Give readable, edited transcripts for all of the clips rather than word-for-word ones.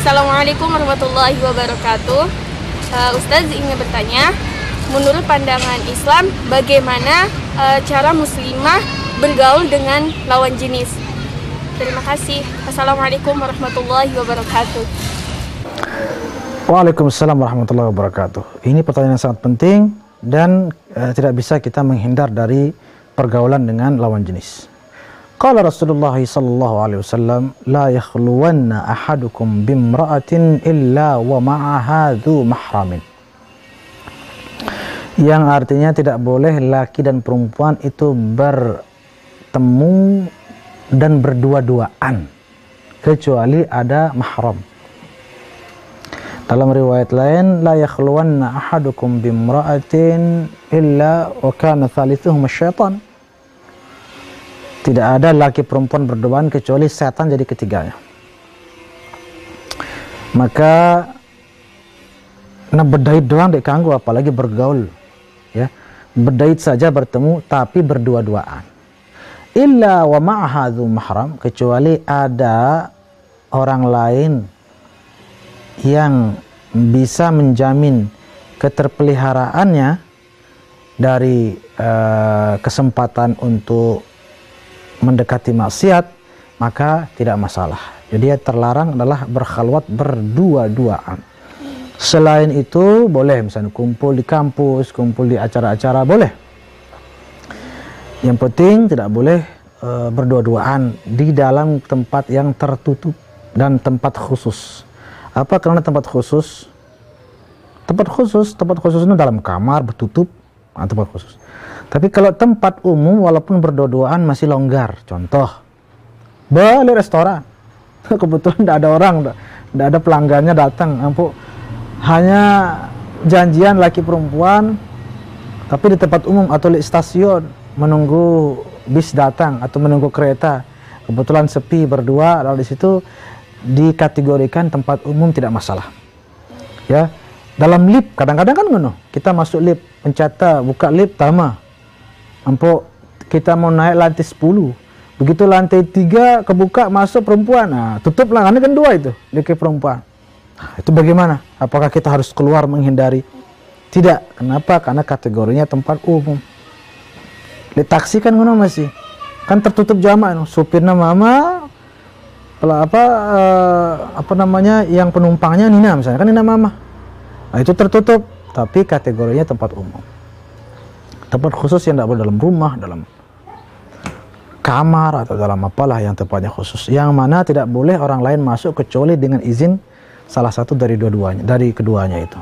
Assalamualaikum warahmatullahi wabarakatuh. Ustadz ingin bertanya, menurut pandangan Islam, bagaimana cara muslimah bergaul dengan lawan jenis? Terima kasih. Assalamualaikum warahmatullahi wabarakatuh. Waalaikumsalam warahmatullahi wabarakatuh. Ini pertanyaan yang sangat penting dan tidak bisa kita menghindar dari pergaulan dengan lawan jenis. Qala Rasulullah sallallahu alaihi wasallam, la yakhluwanna ahadukum bimra'atin illa wa ma'aha dzu mahramin. Yang artinya tidak boleh laki dan perempuan itu bertemu dan berdua-duaan kecuali ada mahram. Dalam riwayat lain, la yakhluwanna ahadukum bimra'atin illa wa kana thalithuhum syaitan. Tidak ada laki perempuan berduaan kecuali setan jadi ketiganya. Maka bedait doang dek kanggo, apalagi bergaul, ya. Bedait saja bertemu tapi berdua-duaan. Illa wa ma'aha dzu mahram, kecuali ada orang lain yang bisa menjamin keterpeliharaannya dari kesempatan untuk mendekati maksiat, maka tidak masalah. Jadi yang terlarang adalah berkhalwat berdua-duaan. Selain itu boleh, misalnya kumpul di kampus, kumpul di acara-acara, boleh. Yang penting tidak boleh berdua-duaan di dalam tempat yang tertutup dan tempat khusus. Apa karena tempat khusus? Tempat khusus itu dalam kamar bertutup, tempat khusus. Tapi kalau tempat umum walaupun berdua-duaan masih longgar. Contoh, beli restoran, kebetulan tidak ada orang, tidak ada pelanggannya datang, hanya janjian laki perempuan, tapi di tempat umum atau di stasiun menunggu bis datang atau menunggu kereta, kebetulan sepi berdua, lalu di situ dikategorikan tempat umum tidak masalah. Ya, dalam lift kadang-kadang kan ngono, kita masuk lift, pencata buka lift tama. Kita mau naik lantai 10, begitu lantai 3 kebuka masuk perempuan, tutup lah, kan 2 itu laki perempuan. Itu bagaimana? Apakah kita harus keluar menghindari? Tidak. Kenapa? Karena kategorinya tempat umum. Di taksi kan ngono masih, kan tertutup jamak, supirnya mama, yang penumpangnya Nina misalnya, kan Nina mama. Itu tertutup, tapi kategorinya tempat umum. Tempat khusus yang tidak boleh dalam rumah, dalam kamar atau dalam apalah yang tempatnya khusus, yang mana tidak boleh orang lain masuk kecuali dengan izin salah satu dari keduanya itu.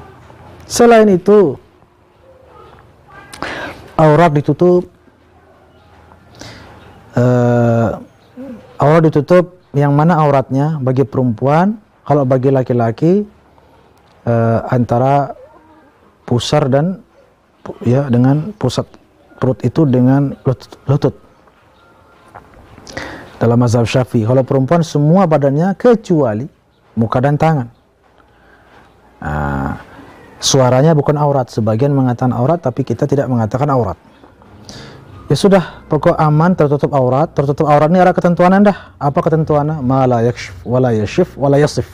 Selain itu, aurat ditutup, yang mana auratnya bagi perempuan, kalau bagi laki-laki antara pusar dan dengan pusat perut itu dengan lutut. Dalam mazhab Syafi'i, kalau perempuan semua badannya kecuali muka dan tangan. Suaranya bukan aurat, sebagian mengatakan aurat tapi kita tidak mengatakan aurat. Ya sudah, pokok aman, tertutup aurat. Tertutup aurat ini ada ketentuan dah. Apa ketentuannya? Ma la yakshif wa la yashif wa la yasif.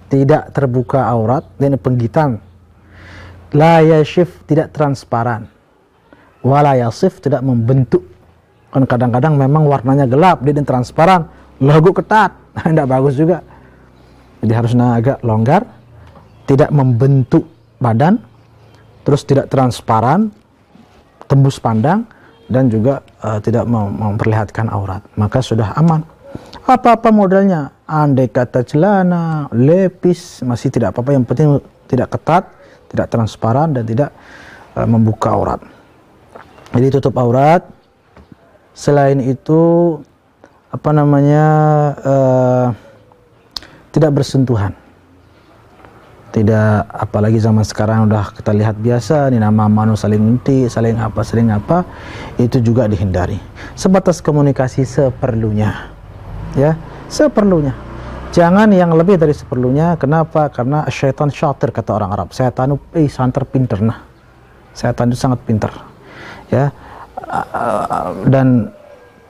Tidak terbuka aurat, ini penggitan. La yashif, tidak transparan. Wa la yasif, tidak membentuk. Kan kadang-kadang memang warnanya gelap, dia transparan, logo ketat, tidak bagus juga. Jadi harusnya agak longgar, tidak membentuk badan, terus tidak transparan, tembus pandang, dan juga tidak memperlihatkan aurat. Maka sudah aman. Apa-apa modelnya, andai kata celana, lepis, masih tidak apa-apa. Yang penting tidak ketat, tidak transparan, dan tidak membuka aurat. Jadi tutup aurat. Selain itu, tidak bersentuhan. Tidak, apalagi zaman sekarang udah kita lihat biasa, ini nama manu saling ngunti, saling apa, itu juga dihindari. Sebatas komunikasi seperlunya. Ya, seperlunya. Jangan yang lebih dari seperlunya. Kenapa? Karena syaitan syatir, kata orang Arab. Setan itu santer pinter. Setan itu sangat pintar. Ya. Dan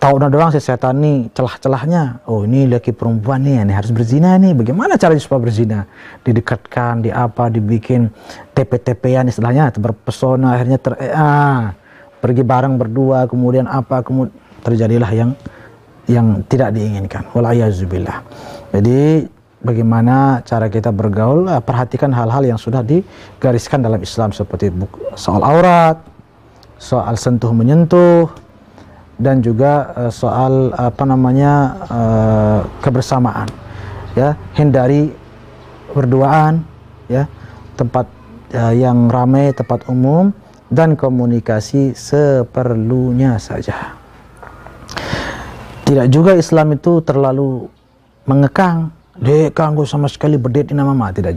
tahu doang si setan nih celah-celahnya. Oh ini laki perempuan nih, ini harus berzina nih. Bagaimana caranya supaya berzina? Didekatkan, dibikin TP-TP-an istilahnya, berpesona, akhirnya pergi bareng berdua, kemudian terjadilah yang tidak diinginkan. Walayazubillah. Jadi bagaimana cara kita bergaul? Perhatikan hal-hal yang sudah digariskan dalam Islam seperti soal aurat, soal sentuh menyentuh, dan juga soal kebersamaan. Ya, hindari berduaan, ya, tempat yang ramai, tempat umum, dan komunikasi seperlunya saja. Tidak juga Islam itu terlalu mengekang, Kang, gue sama sekali berdate dengan mama. Tidak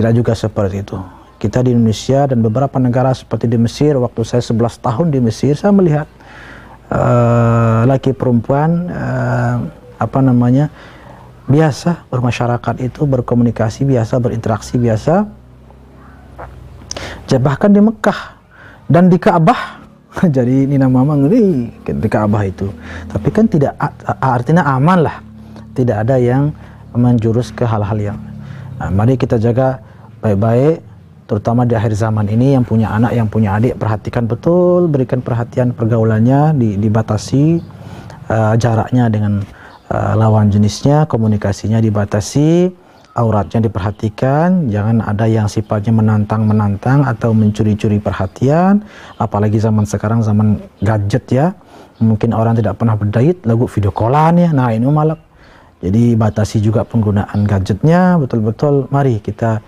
juga seperti itu. Kita di Indonesia dan beberapa negara seperti di Mesir, waktu saya 11 tahun di Mesir, saya melihat laki perempuan biasa bermasyarakat itu, berkomunikasi biasa, berinteraksi biasa. Bahkan di Mekah dan di Ka'bah. Jadi Nina Mama ngeri di Ka'bah itu. Tapi kan tidak artinya aman lah. Tidak ada yang menjurus ke hal-hal yang. Mari kita jaga baik-baik, terutama di akhir zaman ini, yang punya anak, yang punya adik, perhatikan betul, berikan perhatian pergaulannya, dibatasi jaraknya dengan lawan jenisnya, komunikasinya dibatasi, auratnya diperhatikan, jangan ada yang sifatnya menantang atau mencuri-curi perhatian, apalagi zaman sekarang, zaman gadget ya, mungkin orang tidak pernah berdait, lagu video callan ya, nah ini malah. Jadi batasi juga penggunaan gadgetnya, betul-betul mari kita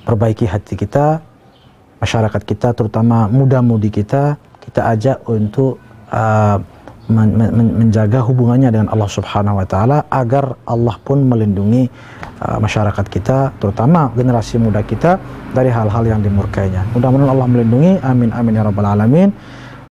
perbaiki hati kita, masyarakat kita, terutama muda-mudi kita ajak untuk menjaga hubungannya dengan Allah Subhanahu wa Ta'ala, agar Allah pun melindungi masyarakat kita, terutama generasi muda kita, dari hal-hal yang dimurkainya. Mudah-mudahan Allah melindungi, amin amin ya rabbal alamin.